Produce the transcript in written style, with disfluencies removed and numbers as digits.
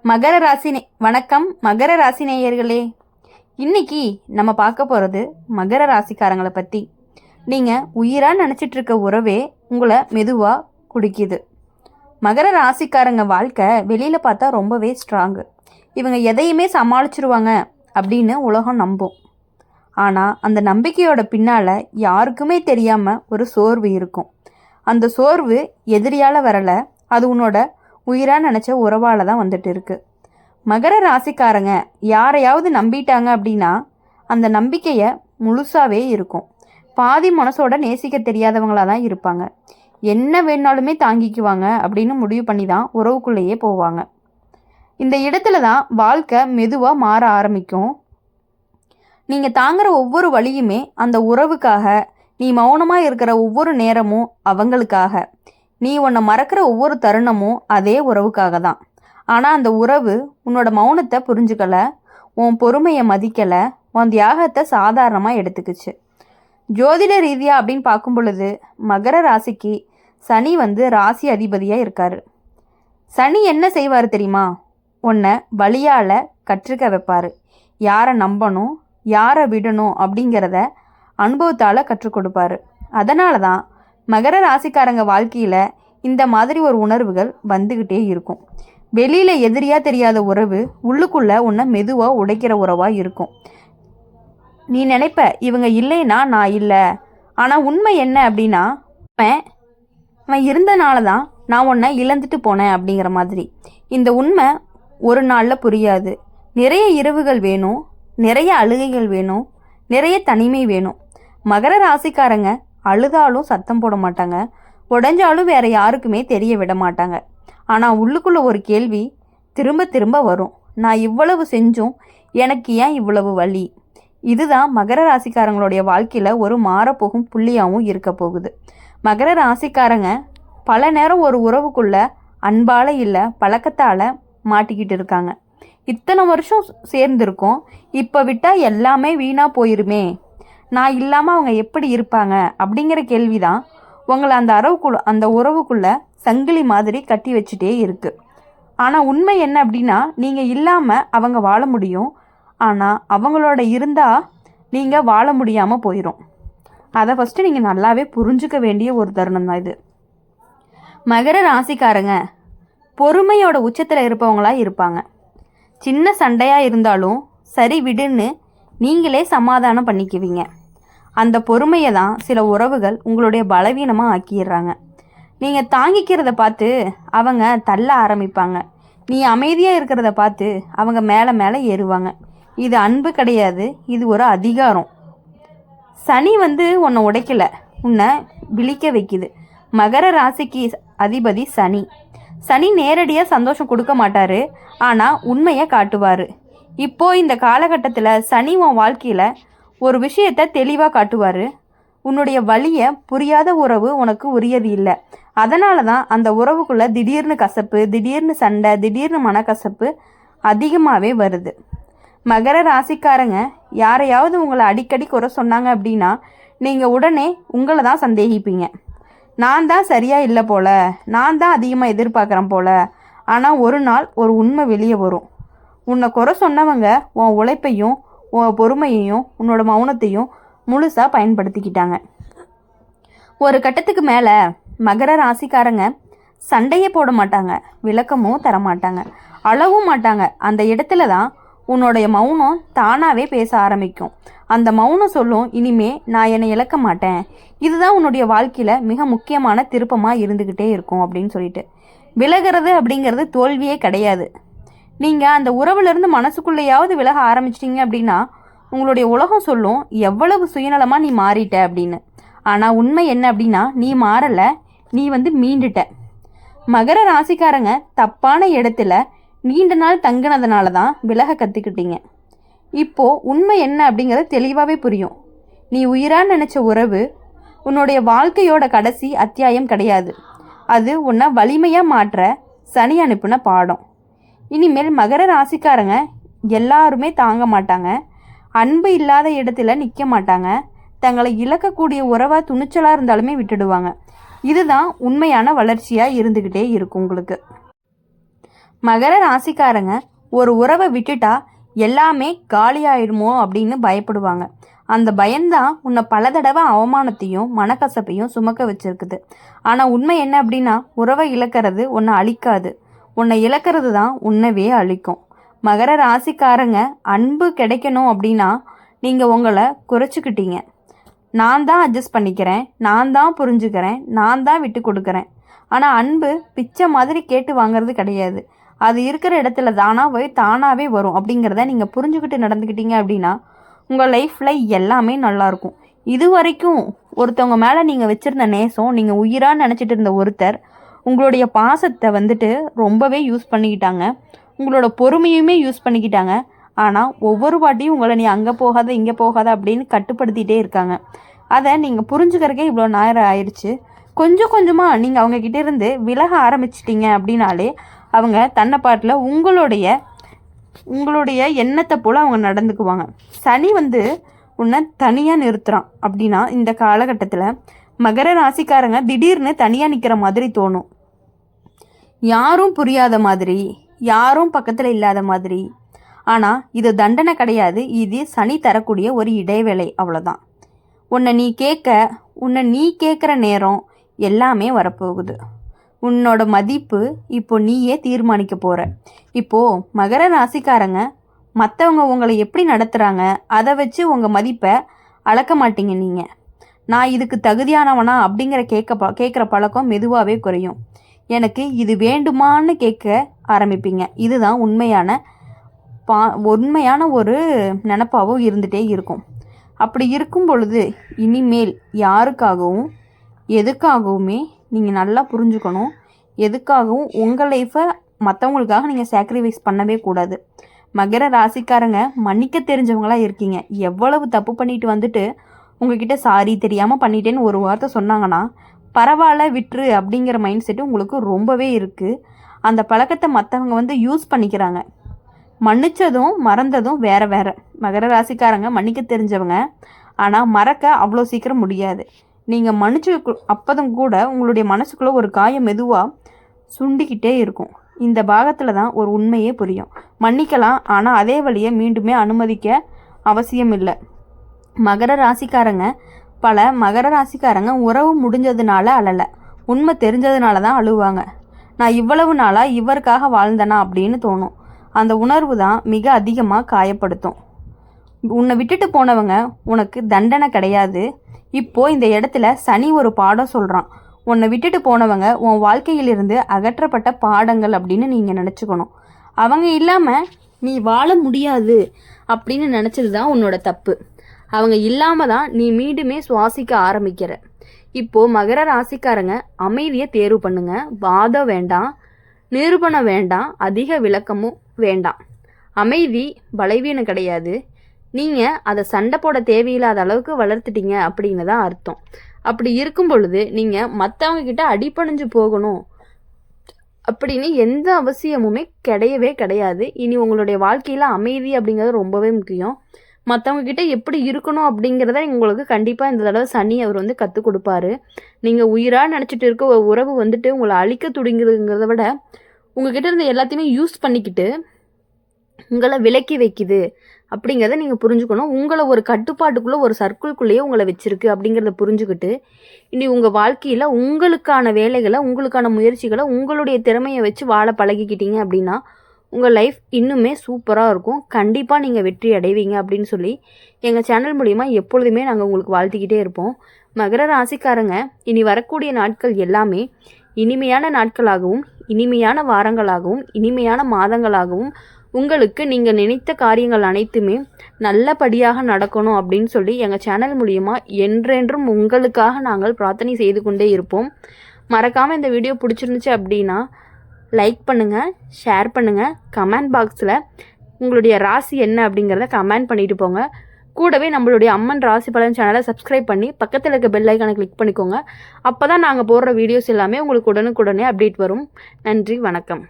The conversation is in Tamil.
மகர ராசி வணக்கம் மகர ராசி நேயர்களே. இன்னைக்கு நம்ம பார்க்க போகிறது மகர ராசிக்காரங்களை பற்றி. நீங்கள் உயிராக நினச்சிட்டு இருக்க உறவே உங்களை மெதுவாக குடிக்குது. மகர ராசிக்காரங்க வாழ்க்கை வெளியில் பார்த்தா ரொம்பவே ஸ்ட்ராங்கு. இவங்க எதையுமே சமாளிச்சிருவாங்க அப்படின்னு உலகம் நம்பும். ஆனால் அந்த நம்பிக்கையோட பின்னால் யாருக்குமே தெரியாமல் ஒரு சோர்வு இருக்கும். அந்த சோர்வு எதிரியால் வரலை, அது உன்னோட உயிராக நினச்ச உறவால் தான் வந்துட்டு இருக்கு. மகர ராசிக்காரங்க யாரையாவது நம்பிட்டாங்க அப்படின்னா அந்த நம்பிக்கையை முழுசாகவே இருக்கும். பாதி மனசோட நேசிக்க தெரியாதவங்களாக தான் இருப்பாங்க. என்ன வேணாலுமே தாங்கிக்குவாங்க அப்படின்னு முடிவு பண்ணி தான் உறவுக்குள்ளேயே போவாங்க. இந்த இடத்துல தான் வாழ்க்கை மெதுவாக மாற ஆரம்பிக்கும். நீங்கள் தாங்குற ஒவ்வொரு வழியுமே அந்த உறவுக்காக, நீ மௌனமாக இருக்கிற ஒவ்வொரு நேரமும் அவங்களுக்காக, நீ உன்னை மறக்கிற ஒவ்வொரு தருணமும் அதே உறவுக்காக தான். ஆனால் அந்த உறவு உன்னோட மௌனத்தை புரிஞ்சுக்கலை, உன் பொறுமையை மதிக்கலை, உன் தியாகத்தை சாதாரணமாக எடுத்துக்கிச்சு. ஜோதிட ரீதியாக அப்படின்னு பார்க்கும் பொழுது மகர ராசிக்கு சனி ராசி அதிபதியாக இருக்கார். சனி என்ன செய்வார் தெரியுமா? உன்னை வழியால் கற்றுக்க வைப்பார். யாரை நம்பணும், யாரை விடணும் அப்படிங்கிறத அனுபவத்தால் கற்றுக் கொடுப்பாரு. அதனால தான் மகர ராசிக்காரங்க வாழ்க்கையில் இந்த மாதிரி ஒரு உணர்வுகள் வந்துக்கிட்டே இருக்கும். வெளியில் எதிரியாக தெரியாத உறவு உள்ளுக்குள்ளே உன்னை மெதுவாக உடைக்கிற உறவாக இருக்கும். நீ நினைப்ப இவங்க இல்லைன்னா நான் இல்லை, ஆனால் உண்மை என்ன அப்படின்னா அவன் இருந்தனால தான் நான் உன்னை இழந்துட்டு போனேன் அப்படிங்கிற மாதிரி. இந்த உண்மை ஒரு நாளில் புரியாது. நிறைய இரவுகள் வேணும், நிறைய அழுகைகள் வேணும், நிறைய தனிமை வேணும். மகர ராசிக்காரங்க அழுதாலும் சத்தம் போட மாட்டாங்க, உடஞ்சாலும் வேற யாருக்குமே தெரிய விட மாட்டாங்க. ஆனால் உள்ளுக்குள்ளே ஒரு கேள்வி திரும்ப திரும்ப வரும், நான் இவ்வளவு செஞ்சும் எனக்கு ஏன் இவ்வளவு வலி? இதுதான் மகர ராசிக்காரங்களுடைய வாழ்க்கையில் ஒரு மாறப்போகும் புள்ளியாகவும் இருக்க போகுது. மகர ராசிக்காரங்க பல நேரம் ஒரு உறவுக்குள்ள அன்பால் இல்லை பழக்கத்தால் மாட்டிக்கிட்டு இருக்காங்க. இத்தனை வருஷம் சேர்ந்துருக்கோம், இப்போ விட்டால் எல்லாமே வீணாக போயிருமே, நான் இல்லாமல் அவங்க எப்படி இருப்பாங்க அப்படிங்கிற கேள்வி தான் உங்களை அந்த உறவுக்குள்ளே சங்கிலி மாதிரி கட்டி வச்சுட்டே இருக்குது. ஆனால் உண்மை என்ன அப்படின்னா, நீங்கள் இல்லாமல் அவங்க வாழ முடியும், ஆனால் அவங்களோட இருந்தால் நீங்கள் வாழ முடியாமல் போயிடும். அதை ஃபஸ்ட்டு நீங்கள் நல்லாவே புரிஞ்சுக்க வேண்டிய ஒரு தருணம் தான் இது. மகர ராசிக்காரங்க பொறுமையோட உச்சத்தில் இருப்பவங்களாக இருப்பாங்க. சின்ன சண்டையாக இருந்தாலும் சரி விடுன்னு நீங்களே சமாதானம் பண்ணிக்குவீங்க. அந்த பொறுமையை தான் சில உறவுகள் உங்களுடைய பலவீனமாக ஆக்கிடுறாங்க. நீங்கள் தாங்கிக்கிறத பார்த்து அவங்க தள்ள ஆரம்பிப்பாங்க. நீ அமைதியாக இருக்கிறத பார்த்து அவங்க மேலே மேலே ஏறுவாங்க. இது அன்பு கிடையாது, இது ஒரு அதிகாரம். சனி உன்னை உடைக்கலை, உன்னை விழிக்க வைக்குது. மகர ராசிக்கு அதிபதி சனி. சனி நேரடியாக சந்தோஷம் கொடுக்க மாட்டார், ஆனால் உண்மையை காட்டுவார். இப்போது இந்த காலகட்டத்தில் சனி உன் வாழ்க்கையில் ஒரு விஷயத்தை தெளிவாக காட்டுவார். உன்னுடைய வலியை புரியாத உறவு உனக்கு உரியது இல்லை. அதனால தான் அந்த உறவுக்குள்ளே திடீர்னு கசப்பு, திடீர்னு சண்டை, திடீர்னு மனக்கசப்பு அதிகமாகவே வருது. மகர ராசிக்காரங்க யாரையாவது உங்களை அடிக்கடி குறை சொன்னாங்க அப்படின்னா நீங்கள் உடனே உங்களை தான் சந்தேகிப்பீங்க. நான் தான் சரியாக இல்லை போல, நான் தான் அதிகமாக எதிர்பார்க்குறேன் போல. ஆனால் ஒரு நாள் ஒரு உண்மை வெளியே வரும். உன்னை குறை சொன்னவங்க உன் உழைப்பையும் உன் பொறுமையையும் உன்னோட மௌனத்தையும் முழுசாக பயன்படுத்திக்கிட்டாங்க. ஒரு கட்டத்துக்கு மேலே மகர ராசிக்காரங்க சண்டையே போட மாட்டாங்க, விளக்கமும் தரமாட்டாங்க, அழவும் மாட்டாங்க. அந்த இடத்துல தான் உன்னுடைய மௌனம் தானாகவே பேச ஆரம்பிக்கும். அந்த மௌனம் சொல்லும், இனிமே நான் என்னை இழக்க மாட்டேன், இதுதான் உன்னுடைய வாழ்க்கையில் மிக முக்கியமான திருப்பமாக இருந்துக்கிட்டே இருக்கும் அப்படின்னு சொல்லிட்டு. விலகிறது அப்படிங்கிறது தோல்வியே கிடையாது. நீங்கள் அந்த உறவுலேருந்து மனசுக்குள்ளேயாவது விலக ஆரம்பிச்சிட்டிங்க அப்படின்னா உங்களுடைய உலகம் சொல்லும், எவ்வளவு சுயநலமாக நீ மாறிட்ட அப்படின்னு. ஆனால் உண்மை என்ன அப்படின்னா, நீ மாறலை, நீ மீண்டுட்ட. மகர ராசிக்காரங்க தப்பான இடத்துல நீண்ட நாள் தங்கினதுனால தான் விலக கற்றுக்கிட்டீங்க. இப்போது உண்மை என்ன அப்படிங்கிறது தெளிவாகவே புரியும். நீ உயிராக நினச்ச உறவு உன்னுடைய வாழ்க்கையோட கடைசி அத்தியாயம் கிடையாது. அது உன்னை வலிமையாக மாற்ற சனி அனுப்பின பாடம். இனிமேல் மகர ராசிக்காரங்க எல்லாருமே தாங்க மாட்டாங்க, அன்பு இல்லாத இடத்துல நிற்க மாட்டாங்க, தங்களை இழக்கக்கூடிய உறவாக துணிச்சலாக இருந்தாலுமே விட்டுடுவாங்க. இதுதான் உண்மையான வளர்ச்சியாக இருந்துக்கிட்டே இருக்கும் உங்களுக்கு. மகர ராசிக்காரங்க ஒரு உறவை விட்டுட்டா எல்லாமே காலியாயிடுமோ அப்படின்னு பயப்படுவாங்க. அந்த பயம்தான் உன்னை பல தடவை அவமானத்தையும் மனக்கசப்பையும் சுமக்க வச்சிருக்குது. ஆனால் உண்மை என்ன அப்படின்னா, உறவை இழக்கிறது உன்னை அழிக்காது, உன்னை இழக்கிறது தான் உன்னவே அழிக்கும். மகர ராசிக்காரங்க அன்பு கிடைக்கணும் அப்படின்னா நீங்கள் உங்களை குறைச்சிக்கிட்டீங்க. நான் தான் அட்ஜஸ்ட் பண்ணிக்கிறேன், நான் தான் புரிஞ்சுக்கிறேன், நான் தான் விட்டு கொடுக்குறேன். ஆனால் அன்பு பிச்சை மாதிரி கேட்டு வாங்கிறது கிடையாது. அது இருக்கிற இடத்துல தானாகவே வரும் அப்படிங்கிறத நீங்கள் புரிஞ்சுக்கிட்டு நடந்துக்கிட்டீங்க அப்படின்னா உங்கள் லைஃப்பில் எல்லாமே நல்லாயிருக்கும். இது வரைக்கும் ஒருத்தவங்க மேலே நீங்கள் வச்சுருந்த நேசம், நீங்கள் உயிராக நினச்சிட்டு இருந்த ஒருத்தர் உங்களுடைய பாசத்தை வந்துட்டு ரொம்பவே யூஸ் பண்ணிக்கிட்டாங்க, உங்களோட பொறுமையுமே யூஸ் பண்ணிக்கிட்டாங்க. ஆனால் ஒவ்வொரு வாட்டியும் உங்களை நீ அங்கே போகாத இங்கே போகாத அப்படின்னு கட்டுப்படுத்திகிட்டே இருக்காங்க. அதை நீங்கள் புரிஞ்சுக்கிறக்கே இவ்வளோ நேரம் ஆயிடுச்சு. கொஞ்சம் கொஞ்சமாக நீங்கள் அவங்கக்கிட்ட இருந்து விலக ஆரம்பிச்சிட்டிங்க அப்படின்னாலே அவங்க தன்னைப்பாட்டில் உங்களுடைய எண்ணத்தை போல் அவங்க நடந்துக்குவாங்க. சனி உன்னை தனியாக நிறுத்துகிறான் அப்படின்னா இந்த காலகட்டத்தில் மகர ராசிக்காரங்க திடீர்னு தனியாக நிற்கிற மாதிரி தோணும். யாரும் புரியாத மாதிரி, யாரும் பக்கத்தில் இல்லாத மாதிரி. ஆனால் இது தண்டனை கிடையாது, இது சனி தரக்கூடிய ஒரு இடைவேளை, அவ்வளோதான். உன்னை நீ கேட்குற நேரம் எல்லாமே வரப்போகுது. உன்னோட மதிப்பு இப்போ நீயே தீர்மானிக்க போகிற. இப்போது மகர ராசிக்காரங்க மற்றவங்க உங்களை எப்படி நடத்துகிறாங்க அதை வச்சு உங்கள் மதிப்பை அளக்க மாட்டீங்க. நீங்கள் நான் இதுக்கு தகுதியானவனா அப்படிங்கிற கேட்குற பழக்கம் மெதுவாகவே குறையும். எனக்கு இது வேண்டுமான்னு கேட்க ஆரம்பிப்பீங்க. இதுதான் உண்மையான ஒரு நினப்பாகவும் இருந்துகிட்டே இருக்கும். அப்படி இருக்கும் பொழுது இனிமேல் யாருக்காகவும் எதுக்காகவுமே நீங்கள் நல்லா புரிஞ்சுக்கணும். எதுக்காகவும் உங்கள் லைஃப்பை மற்றவங்களுக்காக நீங்கள் சாக்ரிஃபைஸ் பண்ணவே கூடாது. மகர ராசிக்காரங்க மன்னிக்க தெரிஞ்சவங்களாக இருக்கீங்க. எவ்வளவு தப்பு பண்ணிட்டு வந்துட்டு உங்ககிட்ட சாரி தெரியாமல் பண்ணிட்டேன்னு ஒரு வார்த்தை சொன்னாங்கன்னா பரவாயில்ல விட்டுரு அப்படிங்கிற மைண்ட் செட்டு உங்களுக்கு ரொம்பவே இருக்குது. அந்த பழக்கத்தை மற்றவங்க யூஸ் பண்ணிக்கிறாங்க. மன்னிச்சதும் மறந்ததும் வேறு வேறு. மகர ராசிக்காரங்க மன்னிக்க தெரிஞ்சவங்க, ஆனால் மறக்க அவ்வளோ சீக்கிரம் முடியாது. நீங்கள் மன்னிச்சு அப்பதும் கூட உங்களுடைய மனசுக்குள்ளே ஒரு காயம் மெதுவாக சுண்டிக்கிட்டே இருக்கும். இந்த பாகத்தில் தான் ஒரு உண்மையே புரியும். மன்னிக்கலாம், ஆனால் அதே வழியை மீண்டுமே அனுமதிக்க அவசியம் இல்லை. மகர ராசிக்காரங்க உறவு முடிஞ்சதுனால அழலை, உண்மை தெரிஞ்சதுனால தான் அழுவாங்க. நான் இவ்வளவு நாளாக இவருக்காக வாழ்ந்தனா அப்படின்னு தோணும். அந்த உணர்வு தான் மிக அதிகமாக காயப்படுத்தும். உன்னை விட்டுட்டு போனவங்க உனக்கு தண்டனை கிடையாது. இப்போது இந்த இடத்துல சனி ஒரு பாடம் சொல்கிறான். உன்னை விட்டுட்டு போனவங்க உன் வாழ்க்கையிலிருந்து அகற்றப்பட்ட பாடங்கள் அப்படின்னு நீங்கள் நினச்சிக்கணும். அவங்க இல்லாமல் நீ வாழ முடியாது அப்படின்னு நினச்சது தான் உன்னோட தப்பு. அவங்க இல்லாமல் தான் நீ மீண்டுமே சுவாசிக்க ஆரம்பிக்கிற. இப்போது மகர ராசிக்காரங்க அமைதியை தேர்வு பண்ணுங்க. வாதம் வேண்டாம், நிரூபணம் வேண்டாம், அதிக விளக்கமும் வேண்டாம். அமைதி பலவீனம் கிடையாது. நீங்கள் அதை சண்டை போட தேவையில்லாத அளவுக்கு வளர்த்துட்டீங்க அப்படின்னு தான் அர்த்தம். அப்படி இருக்கும் பொழுது நீங்கள் மற்றவங்க கிட்ட அடிபணிஞ்சு போகணும் அப்படின்னு எந்த அவசியமுமே கிடையவே கிடையாது. இனி உங்களுடைய வாழ்க்கையில் அமைதி அப்படிங்கிறது ரொம்பவே முக்கியம். மற்றவங்க கிட்ட எப்படி இருக்கணும் அப்படிங்கிறத உங்களுக்கு கண்டிப்பாக இந்த தடவை சனி அவர் கற்றுக் கொடுப்பாரு. நீங்கள் உயிராக நினச்சிட்டு இருக்க ஒரு உறவு உங்களை அழிக்க துடிங்குதுங்கிறத விட உங்ககிட்ட இருந்த எல்லாத்தையுமே யூஸ் பண்ணிக்கிட்டு உங்களை விலக்கி வைக்குது அப்படிங்கிறத நீங்கள் புரிஞ்சுக்கணும். உங்களை ஒரு கட்டுப்பாட்டுக்குள்ளே ஒரு சர்க்கிள்குள்ளேயே உங்களை வச்சுருக்கு அப்படிங்கிறத புரிஞ்சுக்கிட்டு இனி உங்கள் வாழ்க்கையில் உங்களுக்கான வேலைகளை, உங்களுக்கான முயற்சிகளை, உங்களுடைய திறமையை வச்சு வாழ பழகிக்கிட்டீங்க அப்படின்னா உங்கள் லைஃப் இன்னுமே சூப்பராக இருக்கும். கண்டிப்பாக நீங்கள் வெற்றி அடைவீங்க அப்படின்னு சொல்லி எங்கள் சேனல் மூலிமா எப்பொழுதுமே நாங்கள் உங்களுக்கு வாழ்த்திக்கிட்டே இருப்போம். மகர ராசிக்காரங்க இனி வரக்கூடிய நாட்கள் எல்லாமே இனிமையான நாட்களாகவும், இனிமையான வாரங்களாகவும், இனிமையான மாதங்களாகவும் உங்களுக்கு நீங்கள் நினைத்த காரியங்கள் அனைத்துமே நல்லபடியாக நடக்கணும் அப்படின்னு சொல்லி எங்கள் சேனல் மூலிமா என்றென்றும் உங்களுக்காக நாங்கள் பிரார்த்தனை செய்து கொண்டே இருப்போம். மறக்காமல் இந்த வீடியோ பிடிச்சிருந்துச்சு அப்படின்னா லைக் பண்ணுங்கள், ஷேர் பண்ணுங்கள், கமெண்ட் பாக்ஸில் உங்களுடைய ராசி என்ன அப்படிங்கிறத கமெண்ட் பண்ணிட்டு போங்க. கூடவே நம்மளுடைய அம்மன் ராசி பலன் சேனலை சப்ஸ்கிரைப் பண்ணி பக்கத்தில் இருக்க பெல் ஐக்கானை கிளிக் பண்ணிக்கோங்க. அப்போ தான் நாங்கள் போடுற வீடியோஸ் எல்லாமே உங்களுக்கு உடனுக்குடனே அப்டேட் வரும். நன்றி, வணக்கம்.